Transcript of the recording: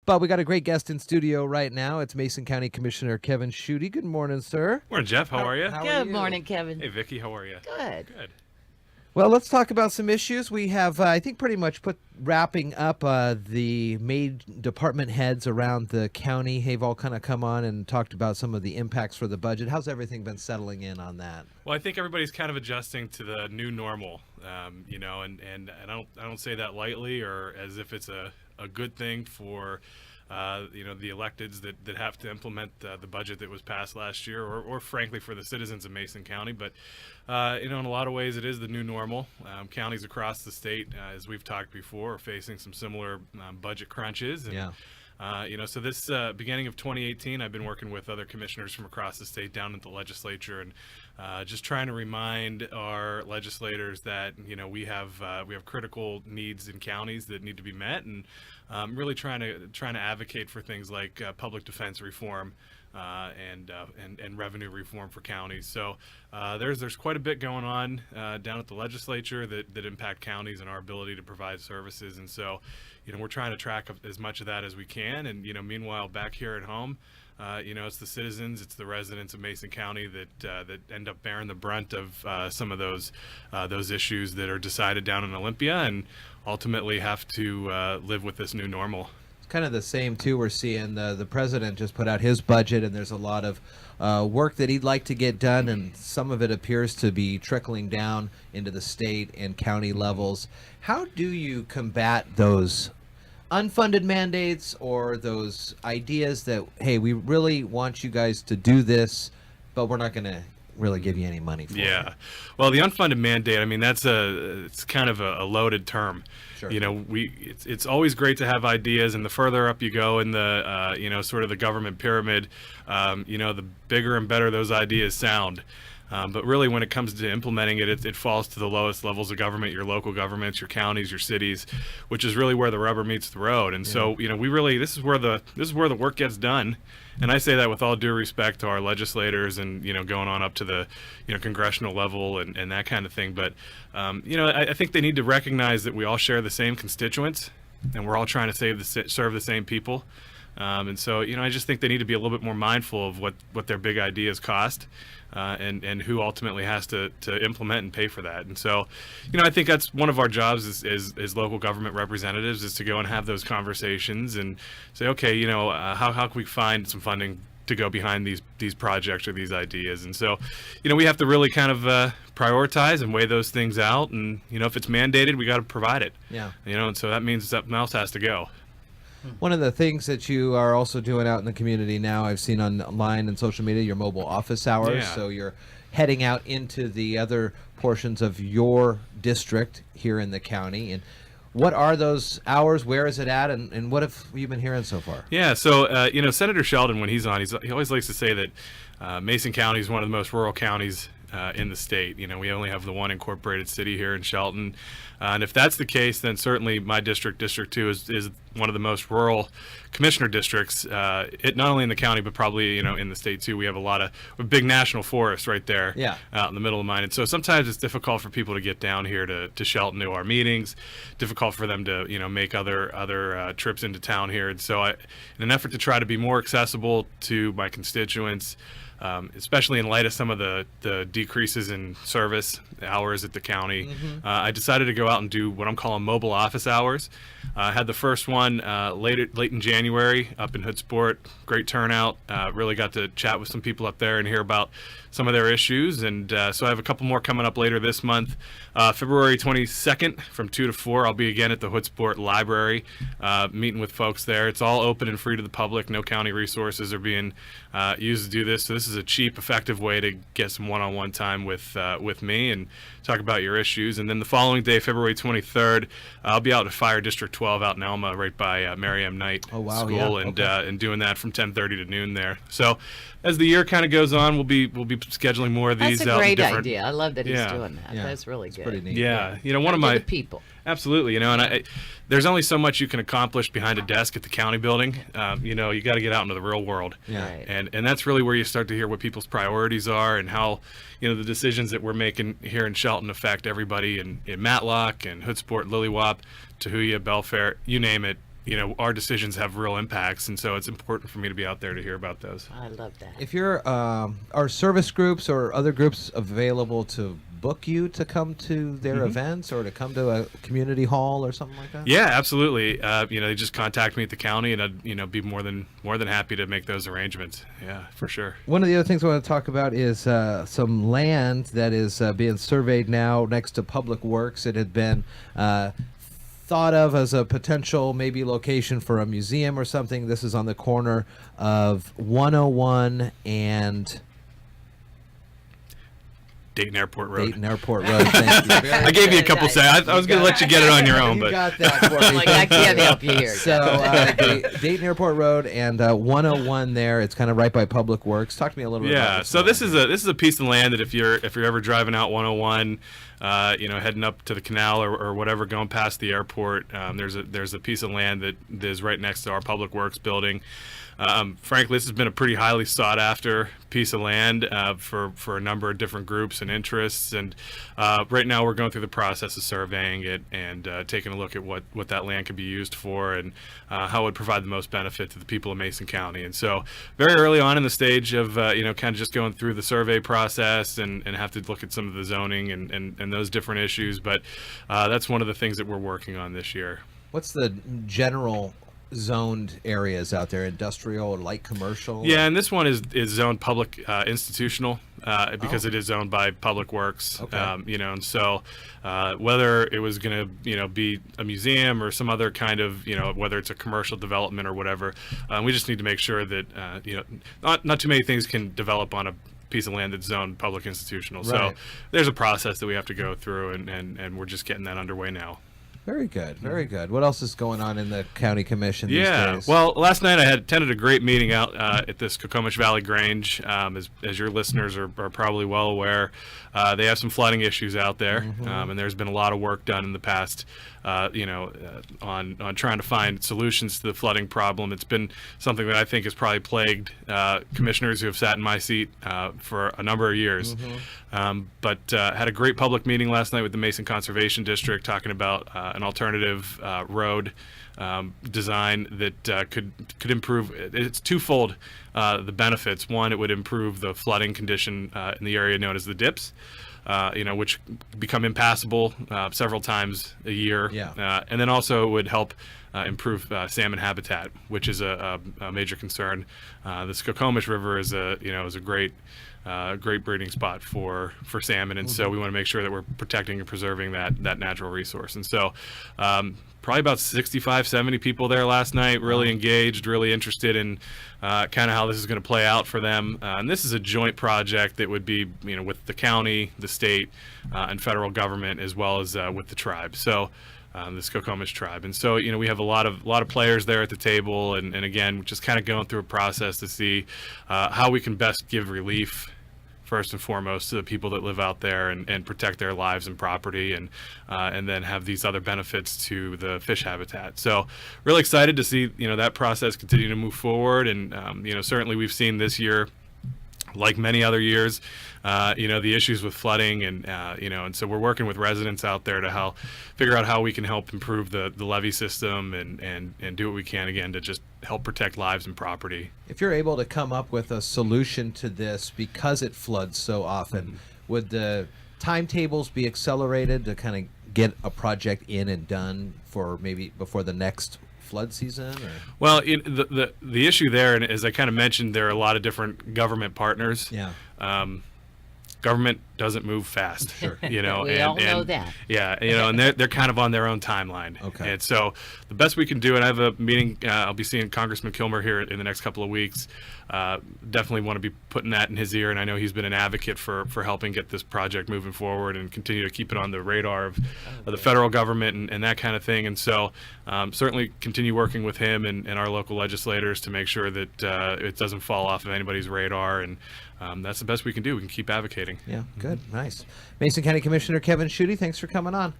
But we got a great guest in studio right now. It's Mason County Commissioner Kevin Shutty. Good morning, sir. Morning, Jeff. How are you? Good morning, Kevin. Hey, Vicky. How are you? Good. Good. Well, let's talk about some issues. We have, I think, pretty much wrapping up the main department heads around the county. They've all kind of come on and talked about some of the impacts for the budget. How's everything been settling in on that? Well, I think everybody's kind of adjusting to the new normal, and I don't say that lightly or as if it's a good thing for the electeds that have to implement the budget that was passed last year, or frankly for the citizens of Mason County. But in a lot of ways, it is the new normal. Counties across the state, as we've talked before, are facing some similar budget crunches. And, Yeah. So this beginning of 2018, I've been working with other commissioners from across the state down at the legislature, and just trying to remind our legislators that we have critical needs in counties that need to be met, and really trying to advocate for things like public defense reform and revenue reform for counties. So there's quite a bit going on down at the legislature that impact counties and our ability to provide services. And so we're trying to track as much of that as we can. And meanwhile, back here at home, it's the citizens, it's the residents of Mason County that end up bearing the brunt of some of those issues that are decided down in Olympia, and ultimately have to live with this new normal. It's kind of the same, too. We're seeing the president just put out his budget, and there's a lot of work that he'd like to get done, and some of it appears to be trickling down into the state and county levels. How do you combat those unfunded mandates or those ideas that, hey, we really want you guys to do this, but we're not going to really give you any money for it? Yeah. Well, the unfunded mandate, I mean, it's kind of a loaded term. Sure. It's always great to have ideas, and the further up you go in the sort of the government pyramid, the bigger and better those ideas sound. But really, when it comes to implementing it, it falls to the lowest levels of government, your local governments, your counties, your cities, which is really where the rubber meets the road. And so, this is where the work gets done. And I say that with all due respect to our legislators and, going on up to the, congressional level and that kind of thing. But, I think they need to recognize that we all share the same constituents, and we're all trying to serve the same people. And so, I just think they need to be a little bit more mindful of what their big ideas cost, and who ultimately has to implement and pay for that. And so, I think that's one of our jobs as local government representatives, is to go and have those conversations and say, okay, how can we find some funding to go behind these projects or these ideas. And so, we have to really kind of prioritize and weigh those things out. And, if it's mandated, we got to provide it. Yeah. And so that means something else has to go. One of the things that you are also doing out in the community now, I've seen online and social media, your mobile office hours. Yeah. So you're heading out into the other portions of your district here in the county. And what are those hours? Where is it at? And what have you been hearing so far? Yeah, so, Senator Sheldon, when he's on, he always likes to say that Mason County is one of the most rural counties in the state. We only have the one incorporated city here in Shelton. And if that's the case, then certainly my district, District 2, is one of the most rural commissioner districts, not only in the county, but probably, in the state too. We have a big national forest right there, out in the middle of mine. And so sometimes it's difficult for people to get down here to Shelton to our meetings, difficult for them to, make other trips into town here. And so in an effort to try to be more accessible to my constituents, especially in light of some of the decreases in service hours at the county, I decided to go out and do what I'm calling mobile office hours. I had the first one late in January up in Hoodsport. Great turnout. Really got to chat with some people up there and hear about some of their issues. And so I have a couple more coming up later this month. February 22nd from 2 to 4, I'll be again at the Hoodsport Library, meeting with folks there. It's all open and free to the public. No county resources are being used to do this. So this is a cheap, effective way to get some one-on-one time with me and talk about your issues. And then the following day, February 23rd, I'll be out at Fire District 12 out in Elma, right by Mary M. Knight School, and doing that from 10:30 to noon there. So as the year kind of goes on, we'll be scheduling more of these. That's a great idea. I love that he's doing that. Yeah. That's really good. Pretty neat. Yeah, one of my the people. Absolutely, and there's only so much you can accomplish behind a desk at the county building. You got to get out into the real world. Yeah. Right. And that's really where you start to hear what people's priorities are and how, the decisions that we're making here in Shelton affect everybody in Matlock and Hoodsport, Lilywop, Tahuya, Belfair, you name it. our decisions have real impacts, and so it's important for me to be out there to hear about those. I love that. If you're, are service groups or other groups available to book you to come to their events or to come to a community hall or something like that? Yeah, absolutely. They just contact me at the county, and I'd be more than happy to make those arrangements. Yeah, for sure. One of the other things I want to talk about is some land that is being surveyed now next to Public Works. It had been thought of as a potential maybe location for a museum or something. This is on the corner of 101 and Dayton Airport Road. Dayton Airport Road. Thank you. Very I gave you a couple seconds. I was going to let you get it on your own, you but got that for me. Like, I can't help you here. So Dayton Airport Road and 101 there. It's kind of right by Public Works. Talk to me a little bit about yeah. this. So this is a piece of land that if you're ever driving out 101, heading up to the canal or whatever, going past the airport, there's a piece of land that is right next to our Public Works building. Frankly, this has been a pretty highly sought after piece of land for a number of different groups and interests, and right now we're going through the process of surveying it and taking a look at what that land could be used for and how it would provide the most benefit to the people of Mason County. And so very early on in the stage of kind of just going through the survey process and have to look at some of the zoning and those different issues, but that's one of the things that we're working on this year. What's the general zoned areas out there? Industrial or light commercial? Yeah, and this one is zoned public institutional because it is owned by Public Works. Okay. And so whether it was going to be a museum or some other kind of whether it's a commercial development or whatever, we just need to make sure that not too many things can develop on a piece of land that's zoned public institutional. Right. So there's a process that we have to go through, and we're just getting that underway now. Very good, very good. What else is going on in the county commission these days? Well, last night I had attended a great meeting out at this Cocomish Valley Grange. As your listeners are probably well aware, they have some flooding issues out there, and there's been a lot of work done in the past, on trying to find solutions to the flooding problem. It's been something that I think has probably plagued commissioners who have sat in my seat for a number of years. But had a great public meeting last night with the Mason Conservation District talking about an alternative road design that could improve. It's twofold, the benefits. One, it would improve the flooding condition in the area known as the dips, which become impassable several times a year. Yeah. And then also it would help improve salmon habitat, which is a major concern. The Skokomish River is a great breeding spot for salmon, and so we want to make sure that we're protecting and preserving that natural resource. And so probably about 65-70 people there last night, really engaged, really interested in kind of how this is going to play out for them. And this is a joint project that would be with the county, the state, and federal government, as well as with the tribe. So the Skokomish tribe. And so we have a lot of players there at the table, and again, just kind of going through a process to see how we can best give relief first and foremost to the people that live out there and protect their lives and property, and then have these other benefits to the fish habitat. So really excited to see that process continue to move forward, and certainly we've seen this year, like many other years, the issues with flooding, and so we're working with residents out there to figure out how we can help improve the levee system and do what we can again to just help protect lives and property. If you're able to come up with a solution to this because it floods so often, would the timetables be accelerated to kind of get a project in and done for maybe before the next flood season? Or? Well, the issue there, and as I kind of mentioned, there are a lot of different government partners. Yeah. Government doesn't move fast. Sure. We all know that. Yeah, and they're kind of on their own timeline. Okay. And so the best we can do, and I have a meeting, I'll be seeing Congressman Kilmer here in the next couple of weeks. Definitely want to be putting that in his ear, and I know he's been an advocate for helping get this project moving forward and continue to keep it on the radar of the federal government and that kind of thing. And so certainly continue working with him and our local legislators to make sure that it doesn't fall off of anybody's radar, and that's the best we can do. We can keep advocating. Yeah, good, nice. Mason County Commissioner Kevin Shutty, thanks for coming on.